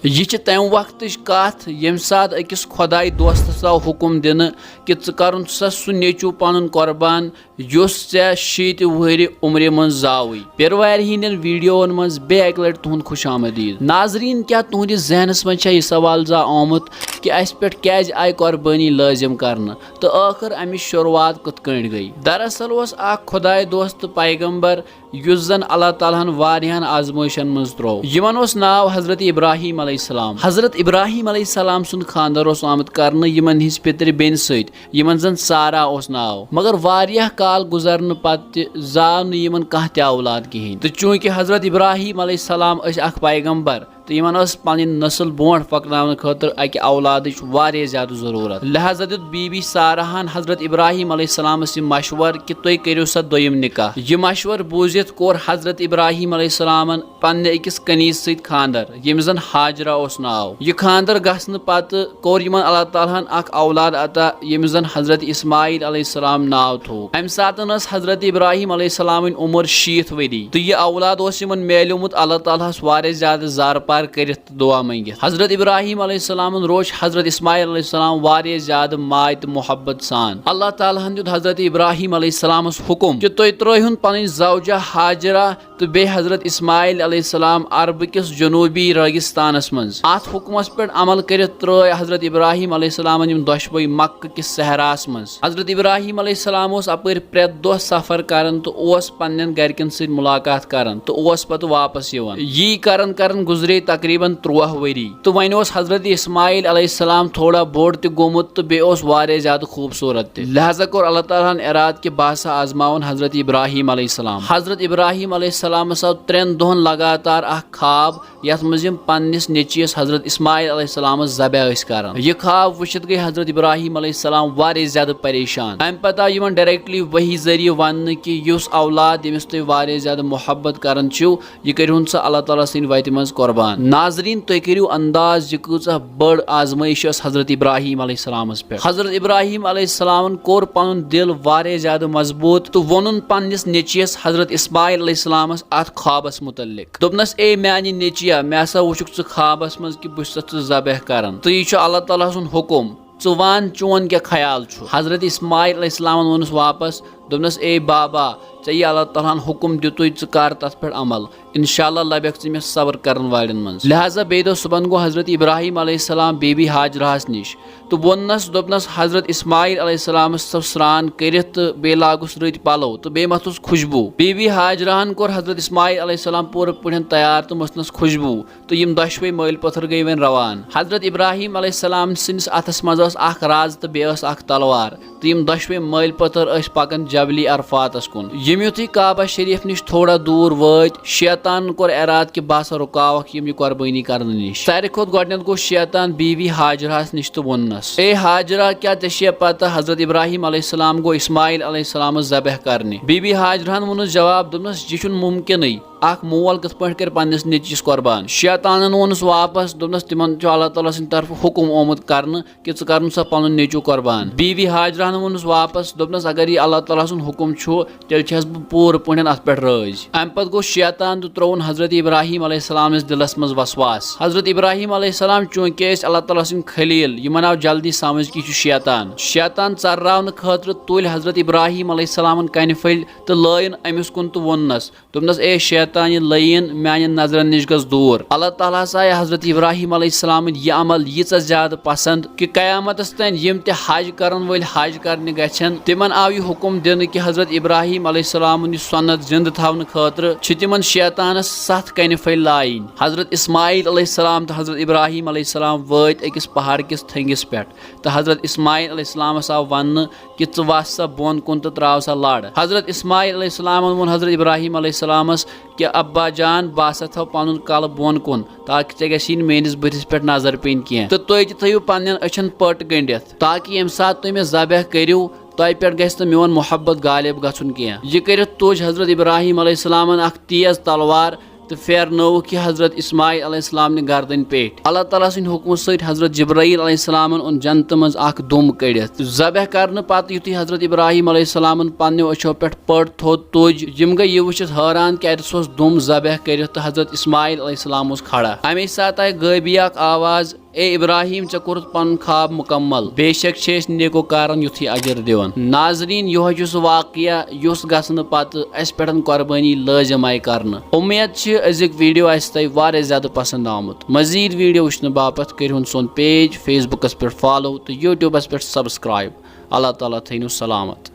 यह तम वक्त कथ यम सात अकिस खुदाई दोस्तस आव हुकुम दिन कि ् कर सह नेचू पन कुर्बान युस े 70 वहर उम्र मं जावई। पेर वायर हिंदन वीडियोन मं बे एक लट तुहद खुश आमदीद। नाजरीन क्या तुहदिस जहनस मं यह सवाल जा आमुत कि अस पे क्या आई कुर्बानी लाजिम करना तो आखिर अमिच शुरुआत कत कन गई। दरअसल उस खुदाई दोस्त पैगंबर युस जन अल्लाह तालाहन वारियान आजमाइशन मं त्रो। यमन उस नाव हजरत इब्राहिम अलैहिस्सलाम। हजरत इब्राहिम अलैहिस्सलाम सुन खानदर उस आमद करन यमन हिज पितर बेन सत यमन जन सारा उस नाव। मगर वारियाह काल गुजरन पत्त जाव न यमन कह ते औलाद कहें। तो चूंकि हजरत इब्राहिम अलैहिस्सलाम अख पैगंबर तो यमन पन नस्ल ब्रोह पकन खतर अकि औलाद ज्यादा जरूरत। लिहाजा दुत बीबी साराहन हजरत इब्राहिम अलैहिस्सलाम मशवर कि तुम करो सा दोयम निकाह। यह मशवर बूजित कोर हजरत इब्राहिम अलैहिस्सलाम पन्ने अकिस कनीज सत खानदर यम जन हाजरा उस नाव। यह खानदर गसन पत कोर यमन अल्लाह तालाहन अख औलाद अता यम जन हजरत इस्माइल अलैहिस्सलाम नाव थो। अम सातन हजरत इब्राहिम अलैहिस्सलाम उम्र 70 वरी तो यह औलाद यमन मेलुमुत अल्लाह तालाहस वारिया ज्यादा जार पार करित दुआ मंगित। हजरत इब्राहिम अलैहिस्सलाम रोज हजरत इस्माइल अलैहिस्सलाम वारिया ज्यादा माय तो मोहब्बत सान। अल्लाह तालाहन दित हजरत इब्राहिम अलैहिस्सलाम हुकुम कि तुम त्रोहुन पन जौजा हाजरा तो बे हजरत इस्माइल अलैहिस्सलाम अरब किस जनूबी रेगिस्तानस मं। अत हुकुमस पे अमल करित त्रोय हजरत इब्राहिम अलैहिस्सलाम दोशवई मक्का किस सहरास मं। हजरत इब्राहिम अलैहिस्सलाम अपर प्रेत दोह सफर करन तो पन्न गरकन सत मुलाकात करन तो पत वापस यवन। यी करन करन गुजरे तकरीबन 13 वरी। तो वन हजरत इस्माइल अलैहिस्सलाम थोड़ा बोड़ तो गोमुत तो बे वारिया ज्यादा खूबसूरत त। लिहाजा कोर अल्लाह तालाहन इराद कि बह हसा आजमावन हजरत इब्राहिम अलैहिस्सलाम। हजरत इब्राहिम अलैहिस्सलाम आव 3 दोहन लगातार ख्वाब यथ मं पन्निस नेचियस हजरत इस्माइल अलैहिस्सलाम ज़बह करन। यह ख्वाब वुचित गई हजरत इब्राहिम अलैहिस्सलाम वारिया ज्यादा परेशान। अम पत आव यमन डायरेक्टली वही जरिए वन कि युस औलाद यमिस तुम वारिया ज्यादा मोहब्बत करन छो यह करिहुन सा अल्लाह ताला सिंद वत मं कुर्बान। नाजरीन तुम करियो अंदाज यह कूचा बड़ आजमाइश हजरत इब्राहिम अलैहिस्सलाम पे। हजरत इब्राहिम अलैहिस्सलाम कोर पन दिल वारिया ज्यादा मजबूत तो वोनुन पन्निस नेचियस हजरत इस्माइल अलैहिस्सलाम अत ख्वाबस मुतल्लिक। दोपनस ए म्यानि नेचिया मे हसा वुचुक ् ख्वाबस मं कि बह ज़बह करन तो यह अल्लाह ताला सुन हुकुम ् वन चोन क्या ख्याल छु। हजरत इस्माइल अलैहिस्सलाम वोनस वापस दोपनस ए बाबा े अल्लाह तालाहन हुकुम दित कर तथ पे अमल इंशाअल्लाह लबेक मे सबर करन वालन मं। लिहाजा बे दो सुबह गो हजरत इब्राहिम अलैहिस्सलाम बीबी हाजराहस निश तो वोनस दोपनस हजरत इस्माइल अलैहिस्सलाम स्रान करित बे लागुस रत पलो तो बे मथुस खुशबू। बीबी हाजराहन कोर हजरत इस्माइल अलैहिस्सलाम पूरे पे तैयार तो मसनस खुशबू तो यम दशवे मैल पत्थर गई वन रवान। हजरत इब्राहिम अलैहिस्सलाम सिंस अथस मं अख राज तो बे अख तलवार तो यम दशवे मैल पत्थर पकन जबली अरफातस कुन। युथी काबा शरीफ निश थोड़ा दूर वत शैतान कोर इराद कि बह रुकावक यह कुर्बानी करने निश। सारे खुद गोडनेथ गो शैतान बीवी हाजराहस निश तो वोनस ए हाजरा क्या े पता हजरत इब्राहिम अलैहिस्सलाम गो इस्माइल अलैहिस्सलाम ज़बह करने। बीबी हाजराहन वोनस जवाब दोपनस यह मुमकिन अख मोल कथ पे कर पन्निस नेचिस कुर्बान। शैतानन वोनस वापस दोपनस तिमन अल्लाह ताला सिंद तरफ हुकुम आमुत करन कि ् कर सा पन नेचू कुर्बान। बीवी हाजराहन वोनस वापस दोपनस अगर यह अल्लाह ताला सुन हुकुम छु तेल छस बह पूर पे अत पे राज। अम पत गो शैतान तो त्रोन हजरत इब्राहिम अलैहिस्सलाम दिलस मं वसवास। हजरत इब्राहिम अलैहिस्सलाम चूंकि अल्लाह ताला सिंद खलील यमन आव जल्दी समझ कि शैतान। शैतान चर्रावन खतर तुल हजरत इब्राहिम अलैहिस्सलाम कन फल तो लाइन अमिस कुन तो वोनस दोपनस ए शैतान यह लयन म्यान नजरन निश गस दूर। अल्लाह ताला आय हजरत इब्राहिम अलैहिस्सलाम यह अमल यीचा ज्यादा पसंद कि कयामतस तन यम ते हज करन वल हज करने गछन तिमन आव यह हुकुम दिन कि हजरत इब्राहिम अलैहिस्सलाम सन्नत जिंद थवन खतर तिमन शैतानस 7 कन फल लाइन। हजरत इस्माइल अलैहिस्सलाम तो हजरत इब्राहिम अलैहिस्सलाम वत अकिस पहाड़ किस थंगिस पे तो हजरत इस्माइल अलैहिस्सलाम आव वन कि ् वस सा बोन कुन तो त्राव सा लड़। हजरत इस्माइल अलैहिस्सलाम वोन हजरत इब्राहिम अलैहिस्सलामस कि अब्बा जान बह हसा थव पन कल बोन कुन ताकि े ग मेनिस बथिस पे नजर पेन कह तो तुम थो पन्न अछन पट गंडित ताकि यम सात तुम ज़बह करो तुम पे गो मोन मोहब्बत गालिब गुन कह। यह कर तुज हजरत इब्राहिम अलैहिस्सलाम अख तेज तलवार तो फेरनोक यह हजरत इस्माइल अलैहिस्सलाम ने गर्दन पेट। अल्लाह ताला सिंद हुक्म सहित हजरत जिब्राइल अलैहिस्सलाम उन जन्नत मज अख दुम कड़ित। ज़बह करने पत युथी हजरत इब्राहिम अलैहिस्सलाम पन्नो अछो पे पट थोद तुज जिम गई यह वुचित हैरान क्या दुम ज़बह कर हजरत इस्माइल अलैहिस्सलाम खड़ा। अमे सात आय ग़ैबिया आवाज ए इब्राहिम चे कोर पन ख्वाब मुकम्मल, बेशक नेको कारण युथी अजर दिवन। नाजरीन यह वाकया युस गसन पत अस पे कुर्बानी लाजम करन। उम्मीद अजुक वीडियो तह वारिया ज़्यादा पसंद आमुत। मजीद वीडियो वुचन बापत करिहुन सोन पेज फेसबुकस पे फॉलो तो यूट्यूबस पे सब्सक्राइब। अल्लाह ताला थैनु सलामत।